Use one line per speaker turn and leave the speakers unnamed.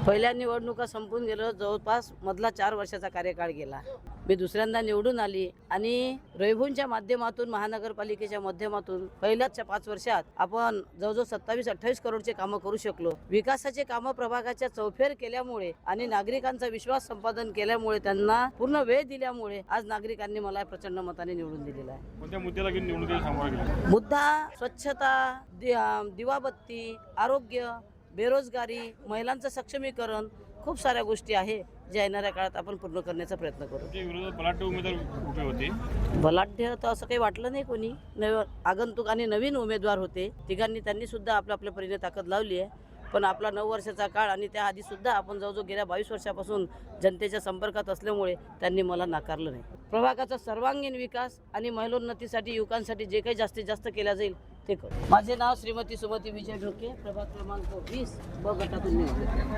पहिल्या निवडणुका संपून गेलं, जवळपास मधला 4 वर्षाचा कार्यकाळ गेला. मी दुसऱ्यांदा निवडून आली आणि रविभूंच्या माध्यमातून महानगरपालिकेच्या माध्यमातून पहिल्याच 5 वर्षात आपण जवळजवळ 27-28 करोडचे कामं करू शकलो. विकासाचे कामं प्रभागाच्या चौफेर केल्यामुळे आणि नागरिकांचा विश्वास संपादन केल्यामुळे, त्यांना पूर्ण वेळ दिल्यामुळे आज नागरिकांनी मला प्रचंड मताने निवडून दिलेला आहे.
कोणत्या मुद्द्याला घेऊन निवडणुकीला सामोरं गेला?
मुद्दा स्वच्छता, दिवाबत्ती, आरोग्य, बेरोजगारी, महिलांचं सक्षमीकरण, खूप साऱ्या गोष्टी आहे ज्या येणाऱ्या काळात आपण पूर्ण करण्याचा प्रयत्न करू.
विरोधात बलाढ्य उमेदवार उभे होते.
बलाढ्य तर असं काही वाटलं नाही कोणी. आगंतुक आणि नवीन उमेदवार होते. त्यांनी सुद्धा आपल्या परीने ताकद लावली आहे. पण आपला 9 वर्षाचा काळ आणि त्याआधी सुद्धा आपण जवळजवळ गेल्या 22 वर्षापासून जनतेच्या संपर्कात असल्यामुळे त्यांनी मला नाकारलं नाही. प्रभागाचा सर्वांगीण विकास आणि महिलोन्नतीसाठी, युवकांसाठी जे काही जास्तीत जास्त केला जाईल ते करू. माझे नाव श्रीमती सुमती विजय ढोके, प्रभाग क्रमांक 20 ब गटातून निवडले.